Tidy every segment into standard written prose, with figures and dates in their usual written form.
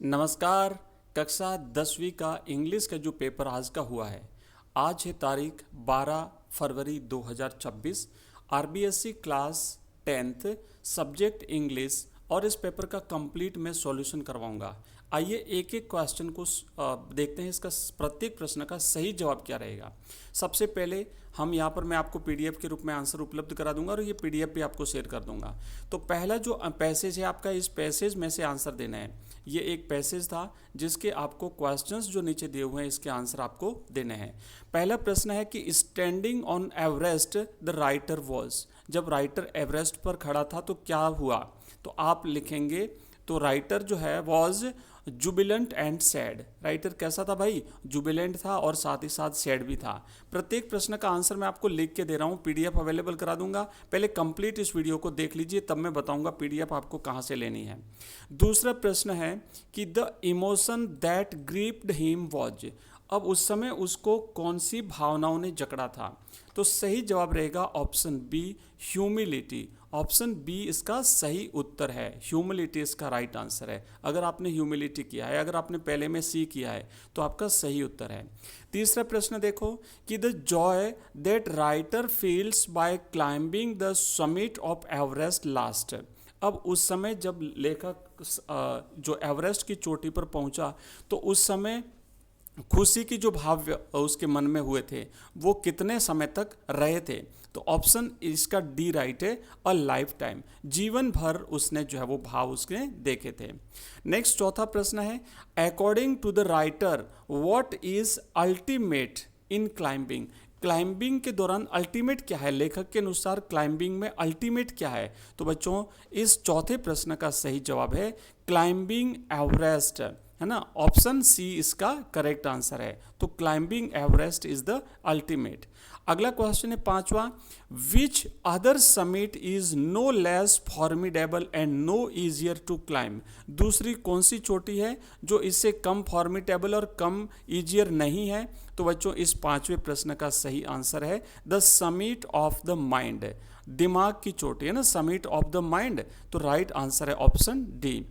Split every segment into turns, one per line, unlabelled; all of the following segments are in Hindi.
नमस्कार। कक्षा 10वीं का इंग्लिश का जो पेपर आज का हुआ है, आज है तारीख 12 फरवरी 2026। RBSC class 10th subject English और इस पेपर का कंप्लीट मैं सॉल्यूशन करवाऊंगा। आइए एक एक क्वेश्चन को देखते हैं, इसका प्रत्येक प्रश्न का सही जवाब क्या रहेगा। सबसे पहले हम यहाँ पर मैं आपको पीडीएफ के रूप में आंसर उपलब्ध करा दूंगा और ये पीडीएफ भी आपको शेयर कर दूंगा। तो पहला जो पैसेज है आपका, इस पैसेज में से आंसर देना है। ये एक पैसेज था जिसके आपको क्वेश्चंस जो नीचे दिए हुए हैं इसके आंसर आपको देने हैं। पहला प्रश्न है कि standing on Everest the writer was. जब राइटर एवरेस्ट पर खड़ा था तो क्या हुआ, तो आप लिखेंगे तो राइटर जो है was Jubilant and sad. Writer कैसा था भाई, जुबिलेंट था और साथ ही साथ सैड भी था। प्रत्येक प्रश्न का आंसर मैं आपको लिख के दे रहा हूँ, पीडीएफ अवेलेबल करा दूंगा। पहले कंप्लीट इस वीडियो को देख लीजिए, तब मैं बताऊंगा पीडीएफ आपको कहाँ से लेनी है। दूसरा प्रश्न है कि the emotion that gripped him was. अब उस समय उसको कौन सी भावनाओं ने जकड़ा था, तो सही जवाब रहेगा option B, humility. Option B इसका सही उत्तर है, ह्यूमिलिटी इसका राइट आंसर है। अगर आपने ह्यूमिलिटी किया है, अगर आपने पहले में सी किया है तो आपका सही उत्तर है। तीसरा प्रश्न देखो कि the joy that writer feels by climbing the summit of Everest last. अब उस समय जब लेखक जो एवरेस्ट की चोटी पर पहुंचा तो उस समय खुशी की जो भाव उसके मन में हुए थे वो कितने समय तक रहे थे, तो ऑप्शन इसका डी राइट है, अ लाइफ टाइम। जीवन भर उसने जो है वो भाव उसने देखे थे। नेक्स्ट चौथा प्रश्न है according to the writer what is ultimate in climbing. Climbing के दौरान अल्टीमेट क्या है, लेखक के अनुसार क्लाइंबिंग में अल्टीमेट क्या है, तो बच्चों इस चौथे प्रश्न का सही जवाब है क्लाइंबिंग एवरेस्ट, है ना। ऑप्शन सी इसका करेक्ट आंसर है। तो climbing Everest is the ultimate. अगला क्वेश्चन है पांचवा, which other summit is no less formidable and no easier to climb. दूसरी कौन सी चोटी है जो इससे कम फॉर्मिडेबल और कम इजियर नहीं है, तो बच्चों इस पांचवें प्रश्न का सही आंसर है the summit of the mind. दिमाग की चोटी है ना, समिट ऑफ द माइंड, तो राइट आंसर है ऑप्शन डी।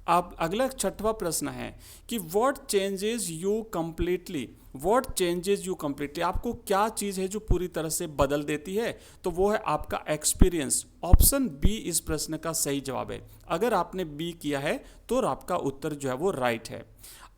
अब अगला छठवां प्रश्न है कि what changes you completely. What changes you completely, आपको क्या चीज़ है जो पूरी तरह से बदल देती है, तो वो है आपका एक्सपीरियंस। ऑप्शन बी इस प्रश्न का सही जवाब है। अगर आपने बी किया है तो आपका उत्तर जो है वो राइट है।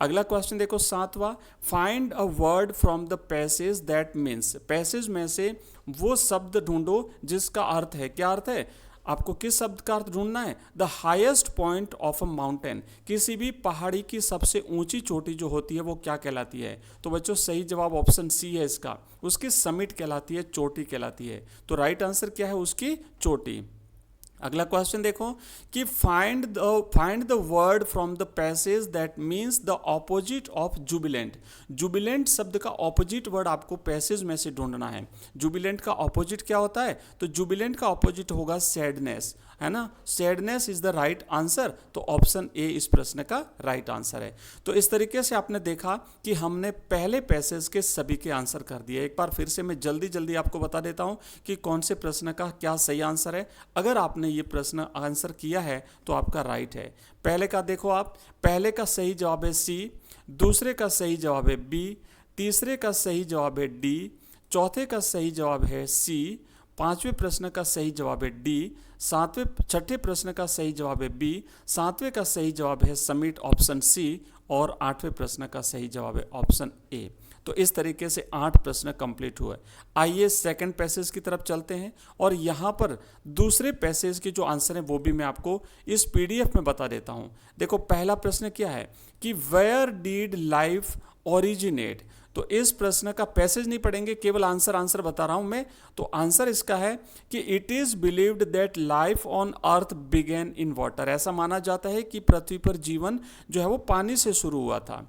अगला क्वेश्चन देखो सातवां, find a word from the passage that means. Passage में से वो शब्द ढूंढो जिसका अर्थ है, क्या अर्थ है, आपको किस शब्द का अर्थ ढूंढना है, the highest point of a mountain. किसी भी पहाड़ी की सबसे ऊंची चोटी जो होती है वो क्या कहलाती है, तो बच्चों सही जवाब ऑप्शन सी है इसका, उसकी समिट कहलाती है, चोटी कहलाती है। तो राइट आंसर क्या है, उसकी चोटी। अगला क्वेश्चन देखो कि find the word from the passage that means the opposite of Jubilant. Jubilant शब्द का ऑपोजिट वर्ड आपको पैसेज में से ढूंढना है। जुबिलेंट का ऑपोजिट क्या होता है, तो जुबिलेंट का ऑपोजिट होगा सैडनेस, है ना। Sadness is the right answer, तो ऑप्शन ए इस प्रश्न का राइट आंसर है। तो इस तरीके से आपने देखा कि हमने पहले पैसेज के सभी के आंसर कर दिए। एक बार फिर से मैं जल्दी जल्दी आपको बता देता हूं कि कौन से प्रश्न का क्या सही आंसर है। अगर आपने ये प्रश्न आंसर किया है तो आपका राइट है। पहले का देखो आप, पहले का सही जवाब है सी, दूसरे का सही जवाब है बी, तीसरे का सही जवाब है डी, चौथे का सही जवाब है सी, पांचवें प्रश्न का सही जवाब है डी, छठे प्रश्न का सही जवाब है बी, सातवें का सही जवाब है समिट ऑप्शन सी, और आठवें प्रश्न का सही जवाब है ऑप्शन ए। तो इस तरीके से 8 प्रश्न कंप्लीट हुए। आइए सेकंड पैसेज की तरफ चलते हैं और यहाँ पर दूसरे पैसेज के जो आंसर हैं वो भी मैं आपको इस पीडीएफ में बता देता हूँ। देखो पहला प्रश्न क्या है कि वेयर डिड लाइफ ओरिजिनेट। तो इस प्रश्न का पैसेज नहीं पढ़ेंगे, केवल आंसर बता रहा हूं मैं। तो आंसर इसका है कि it is believed that life on earth began in water. ऐसा माना जाता है कि पृथ्वी पर जीवन जो है वो पानी से शुरू हुआ था।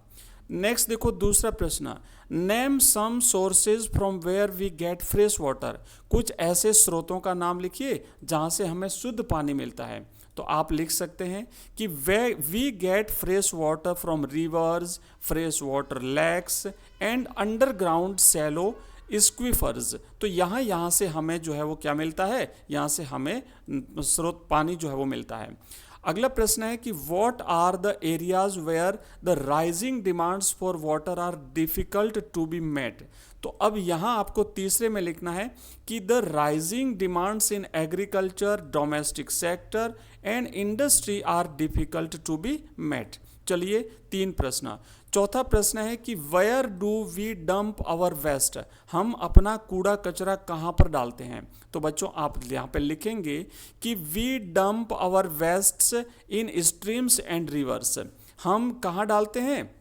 नेक्स्ट देखो दूसरा प्रश्न, name some sources from where we get fresh water. कुछ ऐसे स्रोतों का नाम लिखिए जहां से हमें शुद्ध पानी मिलता है। तो आप लिख सकते हैं कि we get fresh water from rivers, fresh water lakes and underground shallow aquifers. तो यहाँ से हमें जो है वो क्या मिलता है, यहाँ से हमें स्रोत पानी जो है वो मिलता है। अगला प्रश्न है कि what are the areas where the rising demands for water are difficult to be met. तो अब यहाँ आपको तीसरे में लिखना है कि the rising demands in agriculture, domestic sector and industry are difficult to be met. चलिए 3 प्रश्न। चौथा प्रश्न है कि where do we dump our waste, हम अपना कूड़ा कचरा कहाँ पर डालते हैं। तो बच्चों आप यहाँ पे लिखेंगे कि we dump our wastes in streams and rivers, हम कहाँ डालते हैं,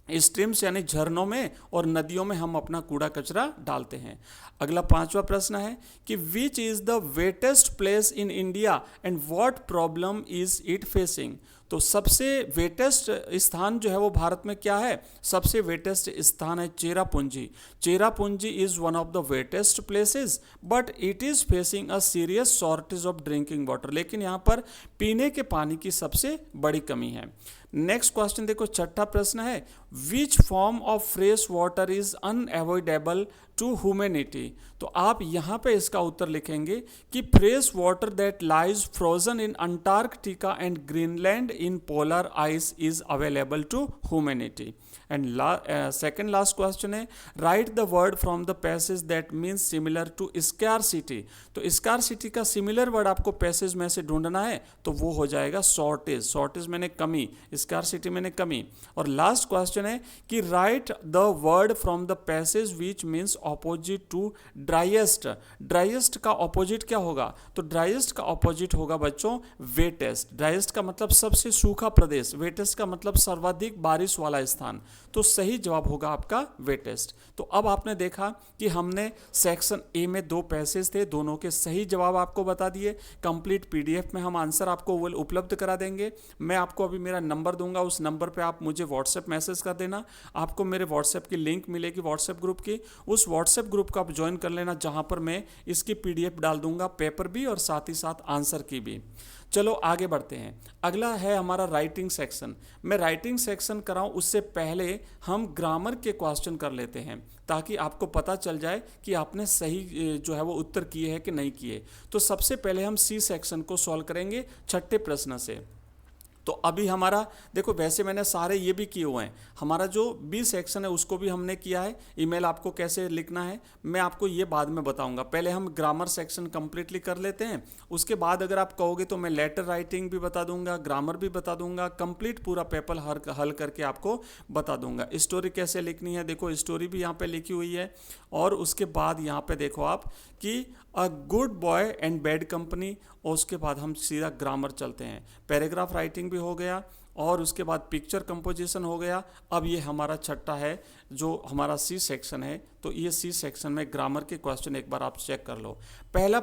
स्ट्रीम्स यानी झरनों में और नदियों में हम अपना कूड़ा कचरा डालते हैं। अगला 5वां प्रश्न है कि which is the wettest place in India and what problem is it facing. तो सबसे वेटेस्ट स्थान जो है वो भारत में क्या है, सबसे वेटेस्ट स्थान है Cherrapunji. Cherrapunji is one of the wettest places but it is facing a serious shortage of drinking water, लेकिन यहाँ पर पीने के पानी की सबसे बड़ी कमी है। नेक्स्ट क्वेश्चन देखो, छठा प्रश्न है which form of fresh water is unavoidable to humanity. तो आप यहाँ पे इसका उत्तर लिखेंगे कि fresh water that lies frozen in Antarctica and Greenland in polar ice is available to humanity. And second last question है right the word from the passage that means similar to scarcity. तो स्कार्सिटी का सिमिलर वर्ड आपको पैसेज में से ढूंढना है, तो वो हो जाएगा शॉर्टेज। शॉर्टेज मैंने कमी, स्कार्सिटी मैंने कमी। और लास्ट क्वेश्चन है कि write the word from the passage which means opposite to driest. Driest का ऑपोजिट क्या होगा, तो ड्राइएस्ट का ऑपोजिट होगा बच्चों वेटेस्ट। ड्राइएस्ट का मतलब सबसे सूखा प्रदेश, वेटेस्ट का मतलब सर्वाधिक बारिश वाला स्थान। तो सही जवाब होगा आपका वेटेस्ट। तो अब आपने देखा कि हमने सेक्शन ए में 2 पैसेज थे, दोनों के सही जवाब आपको बता दिए। कंप्लीट पीडीएफ में हम आंसर आपको उपलब्ध करा देंगे। मैं आपको अभी मेरा नंबर दूंगा, उस नंबर पे आप मुझे व्हाट्सएप मैसेज कर देना। आपको मेरे व्हाट्सएप की लिंक मिलेगी व्हाट्सएप ग्रुप की, उस व्हाट्सएप ग्रुप को आप ज्वाइन कर लेना, जहां पर मैं इसकी पीडीएफ डाल दूंगा, पेपर भी और साथ ही साथ आंसर की भी। चलो आगे बढ़ते हैं। अगला है हमारा राइटिंग सेक्शन। मैं राइटिंग सेक्शन कराऊं उससे पहले हम ग्रामर के क्वेश्चन कर लेते हैं, ताकि आपको पता चल जाए कि आपने सही जो है वो उत्तर किए हैं कि नहीं किए। तो सबसे पहले हम सी सेक्शन को सॉल्व करेंगे 6ठे प्रश्न से। तो अभी हमारा देखो, वैसे मैंने सारे ये भी किए हुए हैं। हमारा जो बी सेक्शन है उसको भी हमने किया है। ईमेल आपको कैसे लिखना है मैं आपको ये बाद में बताऊंगा। पहले हम ग्रामर सेक्शन कंप्लीटली कर लेते हैं, उसके बाद अगर आप कहोगे तो मैं लेटर राइटिंग भी बता दूंगा, ग्रामर भी बता दूंगा, कंप्लीट पूरा पेपर हल करके आपको बता दूंगा। स्टोरी कैसे लिखनी है, देखो स्टोरी भी यहाँ पे लिखी हुई है। और उसके बाद यहाँ पे देखो आप कि a good boy and bad company, और उसके बाद हम सीधा ग्रामर चलते हैं। पैराग्राफ राइटिंग भी हो गया और उसके बाद पिक्चर कंपोजिशन हो गया। अब ये हमारा 6ठा है जो हमारा सी सेक्शन है। तो ये सी सेक्शन में ग्रामर के क्वेश्चन एक बार आप चेक कर लो। पहला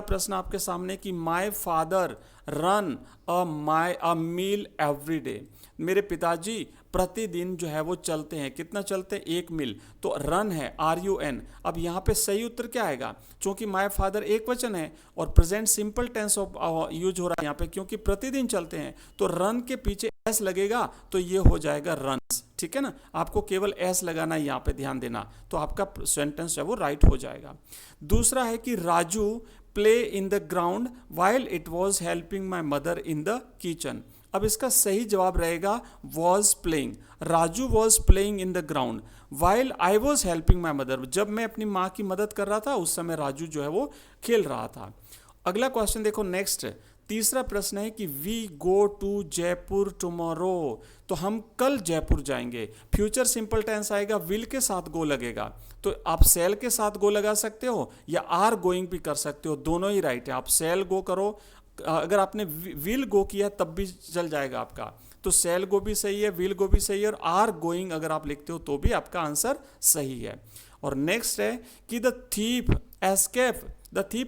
प्रश्न आपके सामने कि my father run a mile every day. मेरे पिताजी प्रतिदिन जो है वो चलते हैं, कितना चलते हैं, 1 मील। तो रन है RUN। अब यहाँ पे सही उत्तर क्या आएगा, क्योंकि माय फादर एक वचन है और present simple tense of use हो रहा है यहाँ पे, क्योंकि प्रतिदिन चलते हैं। तो रन के पीछे एस लगेगा तो ये हो जाएगा रन्स। ठीक है ना, आपको केवल एस लगाना है, यहाँ पे ध्यान देना, तो आपका सेंटेंस है वो राइट हो जाएगा। दूसरा है कि Raju play in the ground while it was helping my mother in the kitchen. अब इसका सही जवाब रहेगा was playing. Raju was playing in the ground while I was helping my mother. जब मैं अपनी माँ की मदद कर रहा था उस समय राजू जो है वो खेल रहा था। अगला क्वेश्चन देखो, नेक्स्ट तीसरा प्रश्न है कि we go to Jaipur tomorrow. तो हम कल जयपुर जाएंगे। फ्यूचर सिंपल टेंस आएगा, विल के साथ गो लगेगा। तो आप सेल के साथ गो लगा सकते हो या आर गोइंग भी कर सकते हो, दोनों ही राइट है। आप सेल गो करो, अगर आपने विल गो किया तब भी चल जाएगा आपका। तो सेल गो भी सही है, विल गो भी सही है, और आर गोइंग अगर आप लिखते हो तो भी आपका आंसर सही है। और नेक्स्ट है कि the thief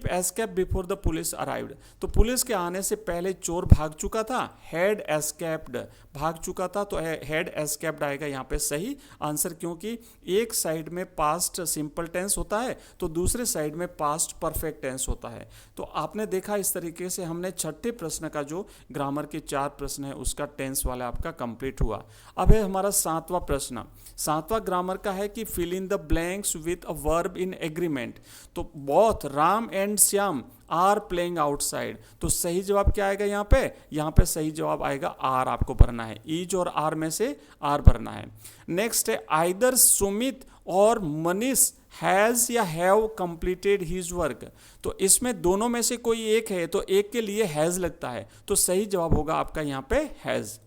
escape before the police arrived. तो पुलिस के आने से पहले चोर भाग चुका था, हैड एस्केप्ड, भाग चुका था, तो हैड एस्केप्ड आएगा यहाँ पे सही आंसर, क्योंकि एक साइड में पास्ट सिंपल टेंस होता है तो दूसरे साइड में पास्ट परफेक्ट टेंस होता है। तो आपने देखा इस तरीके से हमने 6ठे प्रश्न का जो ग्रामर के 4 प्रश्न है उसका टेंस वाला आपका कंप्लीट हुआ। अब है हमारा 7वां प्रश्न। 7वां ग्रामर का है कि fill in the blanks with a verb in agreement. तो both Ram Ram and Shyam are playing outside. तो सही जवाब क्या आएगा यहाँ पे? यहाँ पे सही जवाब आएगा आर, आपको भरना है। ईच और आर में से आर भरना है। नेक्स्ट है आइदर सुमित और मनीष हैज या हैव कंप्लीटेड हिज वर्क। तो इसमें दोनों में से कोई एक है, तो एक के लिए हैज लगता है, तो सही जवाब होगा आपका यहाँ पे हैज।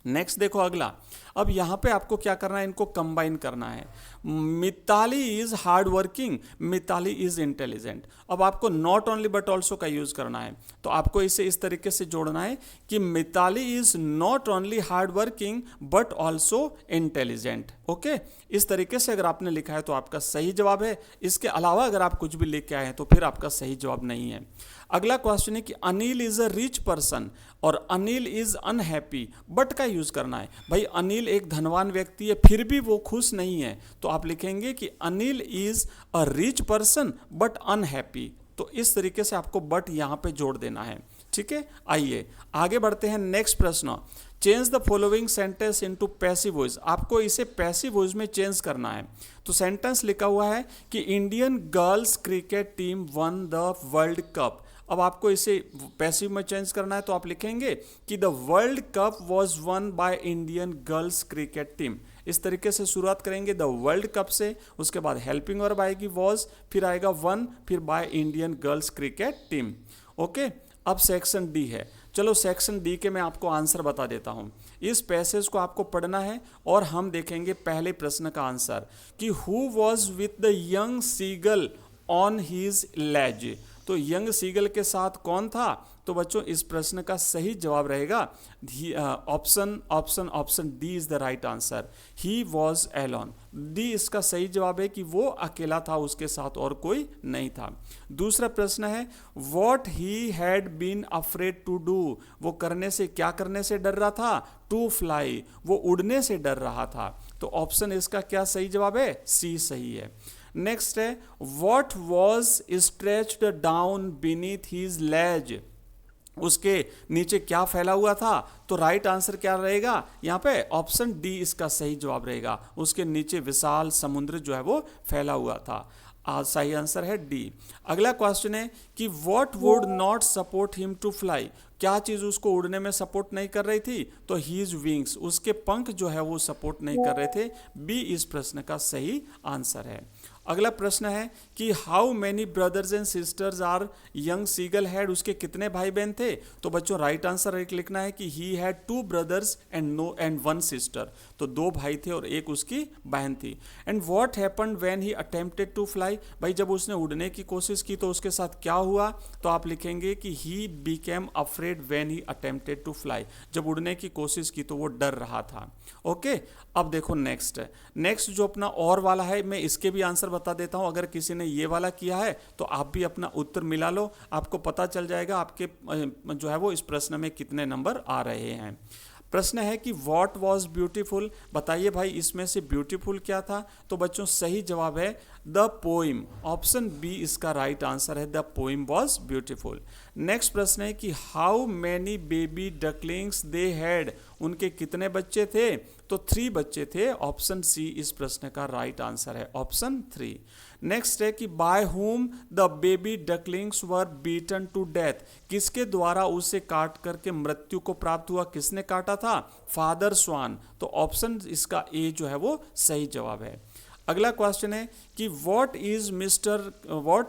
नेक्स्ट देखो अगला। अब यहाँ पे आपको क्या करना है, इनको कंबाइन करना है। Mitali is hard working, Mitali is intelligent. अब आपको नॉट ओनली बट ऑल्सो का यूज करना है, तो आपको इसे इस तरीके से जोड़ना है कि Mitali is not only hard working but also intelligent. Okay, इस तरीके से अगर आपने लिखा है तो आपका सही जवाब है। इसके अलावा अगर आप कुछ भी लिख के आए हैं तो फिर आपका सही जवाब नहीं है। अगला क्वेश्चन है कि Anil is a rich person और अनिल इज अनहैप्पी, बट का यूज करना है। भाई अनिल एक धनवान व्यक्ति है फिर भी वो खुश नहीं है, तो आप लिखेंगे कि Anil is a rich person but unhappy. तो इस तरीके से आपको बट यहाँ पे जोड़ देना है। ठीक है, आइए आगे बढ़ते हैं। नेक्स्ट प्रश्न, change the following sentence into passive voice. आपको इसे पैसिव वॉइस में चेंज करना है। तो सेंटेंस लिखा हुआ है कि Indian girls cricket team one the world cup. अब आपको इसे पैसिव में चेंज करना है, तो आप लिखेंगे कि the world cup was one by Indian girls cricket team. इस तरीके से शुरुआत करेंगे द वर्ल्ड कप से, उसके बाद हेल्पिंग वर्ब आएगी वॉज, फिर आएगा वन, फिर by Indian girls cricket team. Okay, अब सेक्शन डी है। चलो सेक्शन डी के मैं आपको आंसर बता देता हूँ। इस पैसेज को आपको पढ़ना है और हम देखेंगे पहले प्रश्न का आंसर कि who was with the young seagull on his ledge. तो यंग सीगल के साथ कौन था? तो बच्चों इस प्रश्न का सही जवाब रहेगा option D is the right answer. He was alone. D इसका सही जवाब है कि वो अकेला था, उसके साथ और कोई नहीं था। दूसरा प्रश्न है what he had been afraid to do. वो करने से, क्या करने से डर रहा था? टू फ्लाई, वो उड़ने से डर रहा था। तो ऑप्शन इसका क्या सही जवाब है? सी सही है। नेक्स्ट है what was stretched down beneath his ledge. उसके नीचे क्या फैला हुआ था? तो राइट आंसर क्या रहेगा यहाँ पे? ऑप्शन डी इसका सही जवाब रहेगा। उसके नीचे विशाल समुद्र जो है वो फैला हुआ था। सही आंसर है डी। अगला क्वेश्चन है कि what would not support him to fly. क्या चीज़ उसको उड़ने में सपोर्ट नहीं कर रही थी? तो हीज विंग्स, उसके पंख जो है वो सपोर्ट नहीं कर रहे थे। बी इस प्रश्न का सही आंसर है। अगला प्रश्न है कि how many brothers and sisters are young seagull had. उसके कितने भाई बहन थे? तो बच्चों राइट आंसर लिखना है कि he had 2 brothers and 1 sister. तो 2 भाई थे और एक उसकी बहन थी। And what happened when he attempted to fly. भाई जब उसने उड़ने की कोशिश की तो उसके साथ क्या हुआ? तो आप लिखेंगे कि he became afraid when he attempted to fly. जब उड़ने की कोशिश की तो वो डर रहा था। ओके, अब देखो नेक्स्ट जो अपना और वाला है, मैं इसके भी आंसर बता देता हूं। अगर किसी ने ये वाला किया है तो आप भी अपना उत्तर मिला लो, आपको पता चल जाएगा आपके जो है वो इस प्रश्न में कितने नंबर आ रहे हैं। प्रश्न है कि व्हाट वॉज ब्यूटीफुल। बताइए भाई इसमें से ब्यूटीफुल क्या था? तो बच्चों सही जवाब है द पोइम। ऑप्शन बी इसका राइट आंसर है, the poem was beautiful. Next प्रश्न है कि how many baby ducklings they had. उनके कितने बच्चे थे? तो 3 बच्चे थे। ऑप्शन सी इस प्रश्न का राइट आंसर है, ऑप्शन 3। नेक्स्ट है कि by whom the baby ducklings were beaten to death. किसके द्वारा उसे काट करके मृत्यु को प्राप्त हुआ? किसने काटा था? फादर स्वान। तो ऑप्शन इसका ए जो है वो सही जवाब है। अगला क्वेश्चन है कि what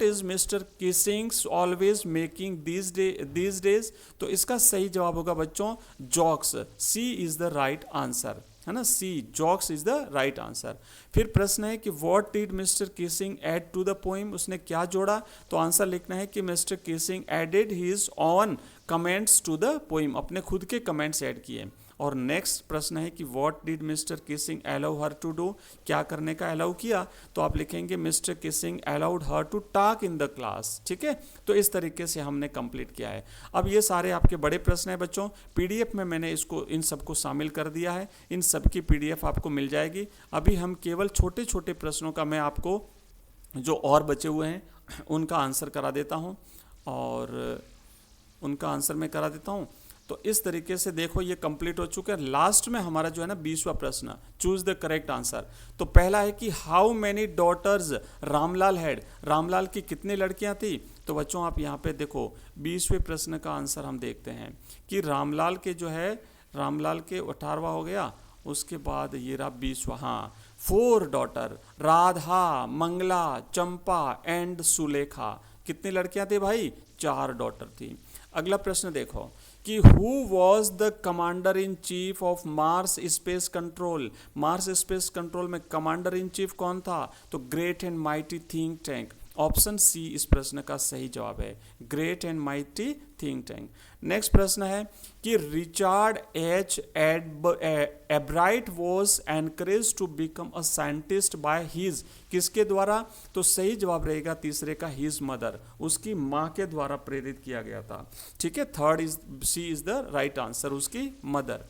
is mister Kissing's always making these days. तो इसका सही जवाब होगा बच्चों jokes. C is the right answer, है ना, C jokes is the right answer. फिर प्रश्न है कि what did mister Kissing add to the poem. उसने क्या जोड़ा? तो आंसर लिखना है कि mister Kissing added his own comments to the poem. अपने खुद के कमेंट्स ऐड किए। और नेक्स्ट प्रश्न है कि what did mister Keesing allow her to do. क्या करने का अलाउ किया? तो आप लिखेंगे mister Keesing allowed her to talk in the class. ठीक है, तो इस तरीके से हमने कंप्लीट किया है। अब ये सारे आपके बड़े प्रश्न हैं बच्चों। पीडीएफ में मैंने इन सबको शामिल कर दिया है। इन सब की पीडीएफ आपको मिल जाएगी। अभी हम केवल छोटे छोटे प्रश्नों का मैं आपको जो और बचे हुए हैं उनका आंसर करा देता हूँ, और उनका आंसर मैं करा देता हूँ। तो इस तरीके से देखो ये कंप्लीट हो चुका है। लास्ट में हमारा जो है ना 20वां प्रश्न, चूज द करेक्ट आंसर। तो पहला है कि how many daughters Ramlal had, Ramlal की कितनी लड़कियां थी। तो बच्चों आप यहाँ पे देखो 20वें प्रश्न का आंसर हम देखते हैं कि रामलाल के जो है, रामलाल के 18वां हो गया, उसके बाद ये रहा 20वां। हाँ, 4 डॉटर, राधा, मंगला, चंपा एंड सुलेखा। कितनी लड़कियां थी भाई, 4 डॉटर थी। अगला प्रश्न देखो कि who was the commander in chief of Mars space control, Mars space control में कमांडर इन चीफ कौन था। तो great and mighty think tank, option C इस प्रश्न का सही जवाब है, great and mighty think tank. Next प्रश्न है कि Richard H Ebright was encourage to become a scientist by his, किसके द्वारा। तो सही जवाब रहेगा तीसरे का, हिज मदर, उसकी माँ के द्वारा प्रेरित किया गया था। ठीक है, third is C is the right answer, उसकी मदर।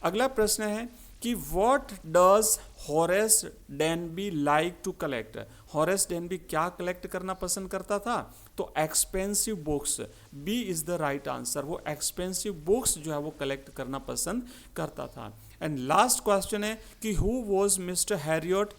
अगला प्रश्न है कि what does Horace Denby like to collect, Horace Denby क्या कलेक्ट करना पसंद करता था। तो expensive books, B is the right answer, वो एक्सपेंसिव बुक्स जो है वो कलेक्ट करना पसंद करता था। एंड लास्ट क्वेश्चन है कि हु वॉज मिस्टर हैरियट,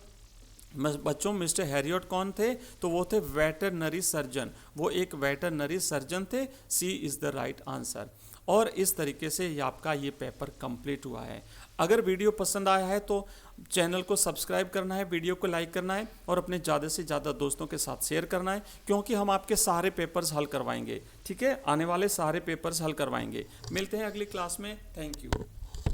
बच्चों मिस्टर हैरियट कौन थे। तो वो थे वेटरनरी सर्जन, वो एक वेटरनरी सर्जन थे, सी इज द राइट आंसर। और इस तरीके से ये आपका ये पेपर कंप्लीट हुआ है। अगर वीडियो पसंद आया है तो चैनल को सब्सक्राइब करना है, वीडियो को लाइक करना है और अपने ज़्यादा से ज़्यादा दोस्तों के साथ शेयर करना है, क्योंकि हम आपके सारे पेपर्स हल करवाएंगे। ठीक है, आने वाले सारे पेपर्स हल करवाएंगे। मिलते हैं अगली क्लास में, थैंक यू।